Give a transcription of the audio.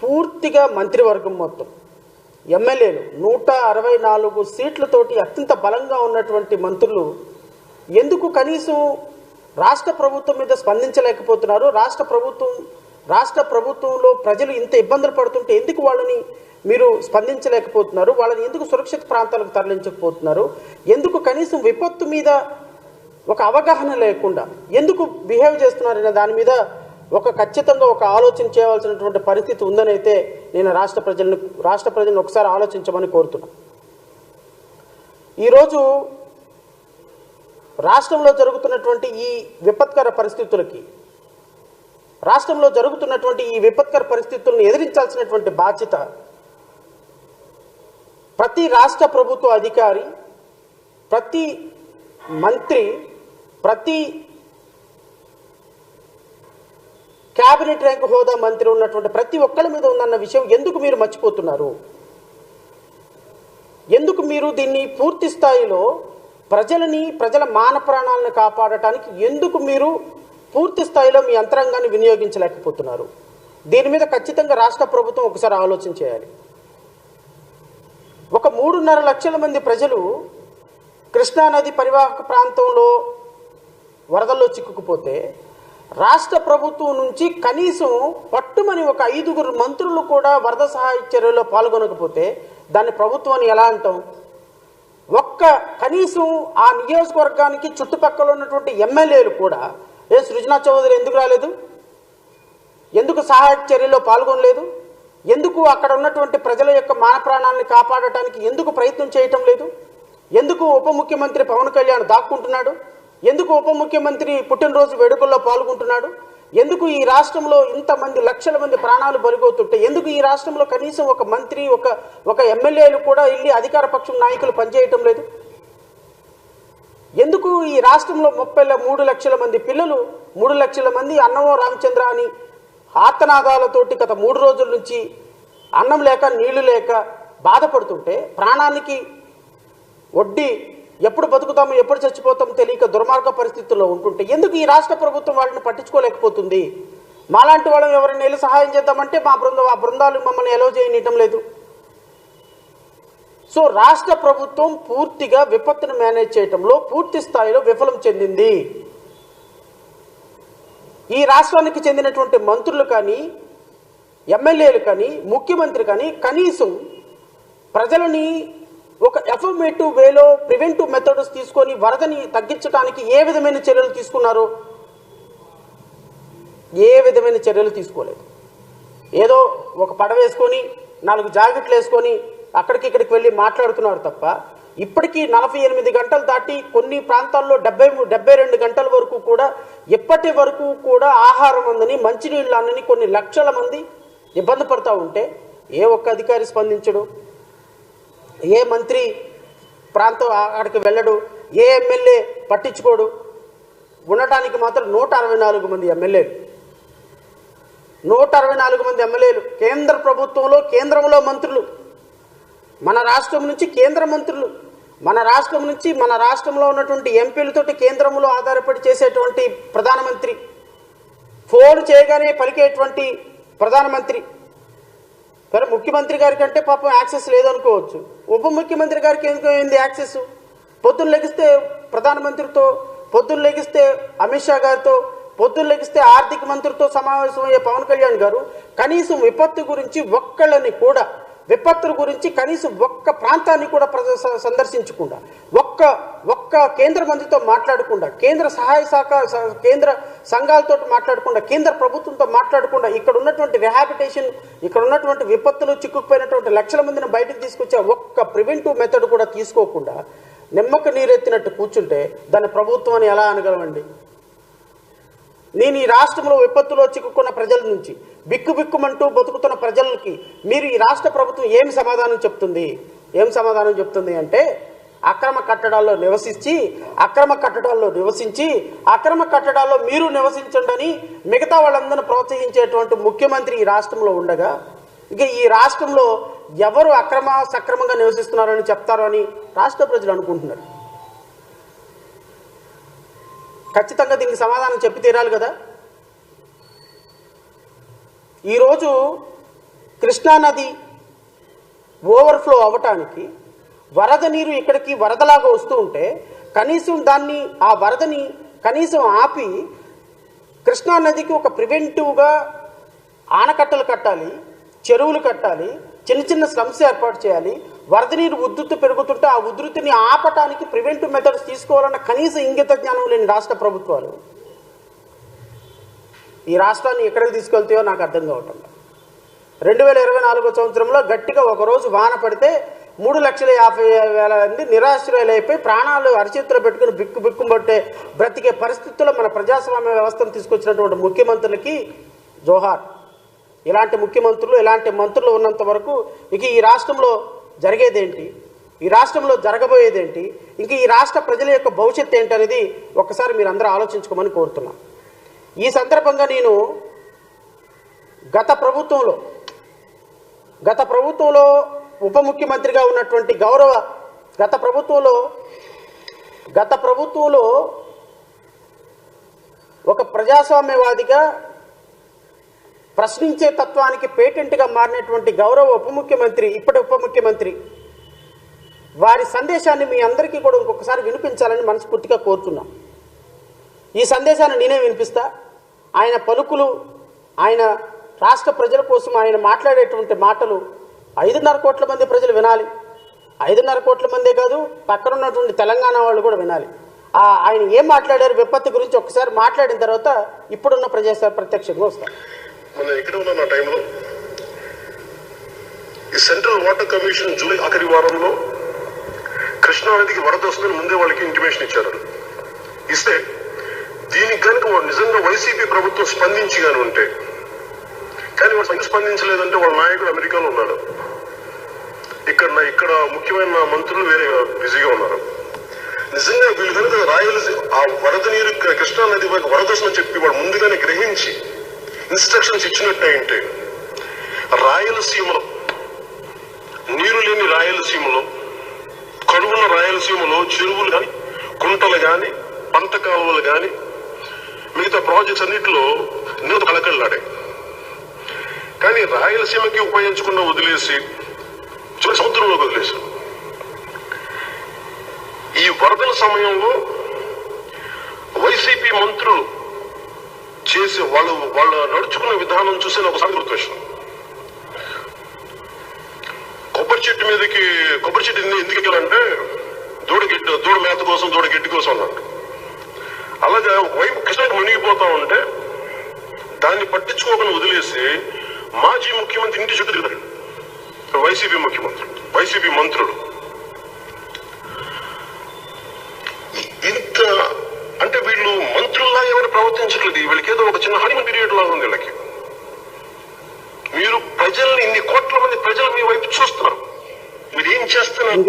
పూర్తిగా మంత్రివర్గం మొత్తం ఎమ్మెల్యేలు 164 సీట్లతోటి అత్యంత బలంగా ఉన్నటువంటి మంత్రులు ఎందుకు కనీసం రాష్ట్ర ప్రభుత్వం మీద స్పందించలేకపోతున్నారు? రాష్ట్ర ప్రభుత్వంలో ప్రజలు ఇంత ఇబ్బందులు పడుతుంటే ఎందుకు వాళ్ళని మీరు స్పందించలేకపోతున్నారు? వాళ్ళని ఎందుకు సురక్షిత ప్రాంతాలకు తరలించకపోతున్నారు? ఎందుకు కనీసం విపత్తు మీద ఒక అవగాహన లేకుండా ఎందుకు బిహేవ్ చేస్తున్నారనే దాని మీద ఖచ్చితంగా ఒక ఆలోచన చేయవలసినటువంటి పరిస్థితి ఉందని అయితే నేను రాష్ట్ర ప్రజలను ఒకసారి ఆలోచించమని కోరుతున్నాను. ఈరోజు రాష్ట్రంలో జరుగుతున్నటువంటి ఈ విపత్కర పరిస్థితులను ఎదిరించాల్సినటువంటి బాధ్యత ప్రతి రాష్ట్ర ప్రభుత్వ అధికారి, ప్రతి మంత్రి, ప్రతి క్యాబినెట్ ర్యాంక్ హోదా మంత్రి ఉన్నటువంటి ప్రతి ఒక్కరి మీద ఉందన్న విషయం ఎందుకు మీరు మర్చిపోతున్నారు? ఎందుకు మీరు దీన్ని పూర్తి స్థాయిలో ప్రజల మాన ప్రాణాలను కాపాడటానికి ఎందుకు మీరు పూర్తి స్థాయిలో మీ యంత్రాంగాన్ని వినియోగించలేకపోతున్నారు? దీని మీద ఖచ్చితంగా రాష్ట్ర ప్రభుత్వం ఒకసారి ఆలోచన చేయాలి. 3.5 లక్షల మంది ప్రజలు కృష్ణానది పరివాహక ప్రాంతంలో వరదల్లో చిక్కుకుపోతే రాష్ట్ర ప్రభుత్వం నుంచి కనీసం పట్టుమని 5 మంత్రులు కూడా వరద సహాయ చర్యల్లో పాల్గొనకపోతే దాన్ని ప్రభుత్వం అని ఎలా అంటాం? కనీసం ఆ నియోజకవర్గానికి చుట్టుపక్కల ఉన్నటువంటి ఎమ్మెల్యేలు కూడా సృజనా చౌదరి ఎందుకు రాలేదు? ఎందుకు సహాయక చర్యల్లో పాల్గొనలేదు? ఎందుకు అక్కడ ఉన్నటువంటి ప్రజల యొక్క మాన ప్రాణాలను కాపాడటానికి ఎందుకు ప్రయత్నం చేయటం లేదు? ఎందుకు ఉప ముఖ్యమంత్రి పవన్ కళ్యాణ్ దాక్కుంటున్నాడు? ఎందుకు ఉప ముఖ్యమంత్రి పుట్టినరోజు వేడుకల్లో పాల్గొంటున్నాడు? ఎందుకు ఈ రాష్ట్రంలో ఇంతమంది లక్షల మంది ప్రాణాలు బలిగొతుంటే ఎందుకు ఈ రాష్ట్రంలో కనీసం ఒక మంత్రి ఒక ఎమ్మెల్యేలు కూడా వెళ్ళి అధికార పక్షం నాయకులు పనిచేయటం లేదు? ఎందుకు ఈ రాష్ట్రంలో 3 లక్షల మంది పిల్లలు 3 లక్షల మంది అన్నమో రామచంద్ర అని ఆర్తనాదాలతోటి గత 3 రోజుల నుంచి అన్నం లేక నీళ్లు లేక బాధపడుతుంటే ప్రాణానికి వడ్డీ ఎప్పుడు బతుకుతామో ఎప్పుడు చచ్చిపోతామో తెలియక దుర్మార్గ పరిస్థితుల్లో ఉంటుంటే ఎందుకు ఈ రాష్ట్ర ప్రభుత్వం వాళ్ళని పట్టించుకోలేకపోతుంది? మాలాంటి వాళ్ళని ఎవరైనా వెళ్ళి సహాయం చేద్దామంటే ఆ బృందాలు మమ్మల్ని ఎలో చేయనియటం లేదు. సో రాష్ట్ర ప్రభుత్వం పూర్తిగా విపత్తును మేనేజ్ చేయడంలో పూర్తి స్థాయిలో విఫలం చెందింది. ఈ రాష్ట్రానికి చెందినటువంటి మంత్రులు కానీ, ఎమ్మెల్యేలు కానీ, ముఖ్యమంత్రి కానీ కనీసం ప్రజలని ఒక ఎఫర్మేటివ్ వేలో ప్రివెంటివ్ మెథడ్స్ తీసుకొని వరదని తగ్గించడానికి ఏ విధమైన చర్యలు తీసుకున్నారు? ఏ విధమైన చర్యలు తీసుకోలేదు. ఏదో ఒక పడవ వేసుకొని 4 జాకెట్లు వేసుకొని అక్కడికి వెళ్ళి మాట్లాడుతున్నారు తప్ప ఇప్పటికీ 48 గంటలు దాటి కొన్ని ప్రాంతాల్లో 72 గంటల వరకు కూడా ఇప్పటి వరకు కూడా ఆహారం అందని, మంచినీళ్ళు అందని కొన్ని లక్షల మంది ఇబ్బంది పడుతూ ఉంటే ఏ ఒక్క అధికారి స్పందించడు, ఏ మంత్రి ప్రాంతం అక్కడికి వెళ్ళడు, ఏ ఎమ్మెల్యే పట్టించుకోడు. ఉండటానికి మాత్రం 164 మంది ఎమ్మెల్యేలు, 164 మంది ఎమ్మెల్యేలు, కేంద్ర ప్రభుత్వంలో కేంద్రంలో మంత్రులు, మన రాష్ట్రం నుంచి కేంద్ర మంత్రులు, మన రాష్ట్రంలో ఉన్నటువంటి ఎంపీలతోటి కేంద్రంలో ఆధారపడి చేసేటువంటి ప్రధానమంత్రి, ఫోన్ చేయగానే పలికేటువంటి ప్రధానమంత్రి. మరి ముఖ్యమంత్రి గారికి అంటే పాపం యాక్సెస్ లేదనుకోవచ్చు, ఉప ముఖ్యమంత్రి గారికి ఏంది యాక్సెస్? పొద్దున్న లెగిస్తే ప్రధానమంత్రితో, పొద్దున్న లెగిస్తే అమిత్ షా గారితో, పొద్దున్న లెగిస్తే ఆర్థిక మంత్రితో సమావేశమయ్యే పవన్ కళ్యాణ్ గారు కనీసం విపత్తు గురించి కనీసం ఒక్క ప్రాంతాన్ని కూడా సందర్శించకుండా, ఒక్క కేంద్ర మంత్రితో మాట్లాడకుండా, కేంద్ర సహాయ శాఖ కేంద్ర సంఘాలతో మాట్లాడకుండా, కేంద్ర ప్రభుత్వంతో మాట్లాడకుండా, ఇక్కడ ఉన్నటువంటి రిహాబిటేషన్, ఇక్కడ ఉన్నటువంటి విపత్తులు చిక్కుకుపోయినటువంటి లక్షల మందిని బయటకు తీసుకొచ్చే ఒక్క ప్రివెంటివ్ మెథడ్ కూడా తీసుకోకుండా నిమ్మక నీరెత్తినట్టు కూర్చుంటే దాన్ని ప్రభుత్వం అని ఎలా అనగలమండి? నేను ఈ రాష్ట్రంలో విపత్తులో చిక్కుకున్న ప్రజల నుంచి బిక్కుబిక్కుమంటూ బతుకుతున్న ప్రజలకి మీరు ఈ రాష్ట్ర ప్రభుత్వం ఏం సమాధానం చెప్తుంది అంటే అక్రమ కట్టడాల్లో నివసించి అక్రమ కట్టడాల్లో మీరు నివసించండి అని మిగతా వాళ్ళందరినీ ప్రోత్సహించేటువంటి ముఖ్యమంత్రి ఈ రాష్ట్రంలో ఉండగా ఇక ఈ రాష్ట్రంలో ఎవరు సక్రమంగా నివసిస్తున్నారని చెప్తారో అని రాష్ట్ర ప్రజలు అనుకుంటున్నారు. ఖచ్చితంగా దీనికి సమాధానం చెప్పి తీరాలి కదా. ఈరోజు కృష్ణానది ఓవర్ఫ్లో అవ్వటానికి వరద నీరు ఇక్కడికి వరదలాగా వస్తూ ఉంటే కనీసం ఆ వరదని కనీసం ఆపి కృష్ణానదికి ఒక ప్రివెంటివ్గా ఆనకట్టలు కట్టాలి, చెరువులు కట్టాలి, చిన్న చిన్న స్లమ్స్ ఏర్పాటు చేయాలి. వరద నీరు ఉధృతి పెరుగుతుంటే ఆ ఉధృతిని ఆపటానికి ప్రివెంటివ్ మెథడ్స్ తీసుకోవాలన్న కనీస ఇంగిత జ్ఞానం లేని రాష్ట్ర ప్రభుత్వాలు ఈ రాష్ట్రాన్ని ఎక్కడికి తీసుకెళ్తాయో నాకు అర్థం కావటం. 2024 సంవత్సరంలో గట్టిగా ఒకరోజు వాన పడితే 3,50,000 మంది నిరాశ్రయులైపోయి ప్రాణాలు అరచేతిలో పెట్టుకుని బిక్కుబిక్కుబట్టే బ్రతికే పరిస్థితుల్లో మన ప్రజాస్వామ్య వ్యవస్థను తీసుకొచ్చినటువంటి ముఖ్యమంత్రులకి జోహార్. ఇలాంటి ముఖ్యమంత్రులు, ఇలాంటి మంత్రులు ఉన్నంత వరకు ఇక ఈ రాష్ట్రంలో జరిగేదేంటి, ఈ రాష్ట్రంలో జరగబోయేదేంటి, ఇంక ఈ రాష్ట్ర ప్రజల యొక్క భవిష్యత్తు ఏంటనేది ఒక్కసారి మీరు అందరూ ఆలోచించుకోమని కోరుతున్నాను. ఈ సందర్భంగా నేను గత ప్రభుత్వంలో ఉప ముఖ్యమంత్రిగా ఉన్నటువంటి గత ప్రభుత్వంలో ఒక ప్రజాస్వామ్యవాదిగా ప్రశ్నించే తత్వానికి పేటెంట్గా మారినటువంటి గౌరవ ఇప్పటి ఉప ముఖ్యమంత్రి వారి సందేశాన్ని మీ అందరికీ కూడా ఇంకొకసారి వినిపించాలని మనస్ఫూర్తిగా కోరుతున్నాం. ఈ సందేశాన్ని నేనే వినిపిస్తా. ఆయన పలుకులు, ఆయన రాష్ట్ర ప్రజల కోసం ఆయన మాట్లాడేటువంటి మాటలు 5.5 కోట్ల మంది ప్రజలు వినాలి. 5.5 కోట్ల మందే కాదు, పక్కన ఉన్నటువంటి తెలంగాణ వాళ్ళు కూడా వినాలి. ఆయన ఏం మాట్లాడారు విపత్తు గురించి ఒకసారి మాట్లాడిన తర్వాత ఇప్పుడున్న ప్రత్యక్షంగా వస్తారు. మనం ఇక్కడ ఉన్న టైంలో ఈ సెంట్రల్ వాటర్ కమిషన్ జూలై ఆఖరి వారంలో కృష్ణానదికి వరద వస్తుందని ముందే వాళ్ళకి ఇంటిమేషన్ ఇచ్చారు. ఇస్తే దీనికి కనుక నిజంగా వైసీపీ ప్రభుత్వం స్పందించి కానీ ఉంటే, కానీ వాళ్ళు స్పందించలేదంటే వాళ్ళ నాయకుడు అమెరికాలో ఉన్నాడు, ఇక్కడ ముఖ్యమైన మంత్రులు వేరే బిజీగా ఉన్నారు. నిజంగా వీళ్ళు కనుక ఆ వరద నీరు కృష్ణానది వరద వస్తుందని చెప్పి వాళ్ళు ముందుగానే గ్రహించి ఇన్స్ట్రక్షన్స్ ఇచ్చినట్టయింటే రాయలసీమలో, నీరు లేని రాయలసీమలో, కరువున్న రాయలసీమలో చెరువులు కానీ, కుంటలు కానీ, పంట కాలువలు కానీ, మిగతా ప్రాజెక్ట్స్ అన్నింటిలో నీరు కళకళలాడాయి. కానీ రాయలసీమకి ఉపయోగించకుండా వదిలేసి సముద్రంలోకి వదిలేశారు. ఈ వరదల సమయంలో వైసీపీ మంత్రులు చేసి వాళ్ళు నడుచుకున్న విధానం చూసి నాకు ఒకసారి గుర్తొచ్చింది. కొబ్బరి చెట్టు ఎందుకు ఎక్కాలంటే దూడ మేత కోసం, దూడ గడ్డి కోసం అన్నట్టు. అలాగే ఒకవైపు కృష్ణకి మునిగిపోతా ఉంటే దాన్ని పట్టించుకోకుండా వదిలేసి మాజీ ముఖ్యమంత్రి ఇంటి చుట్టూ తిరుగుతారు వైసీపీ మంత్రులు. ఇంత అంటే వీళ్ళు మంత్రుల్లా ఎవరు ప్రవర్తించట్లేదు. వీళ్ళకి ఏదో ఒక చిన్న హనీమూన్ పీరియడ్ లాగా ఉంది వీళ్ళకి. మీరు ప్రజల్ని, ఇన్ని కోట్ల మంది ప్రజలు మీ వైపు చూస్తున్నారు, మీరు ఏం చేస్తున్నారు?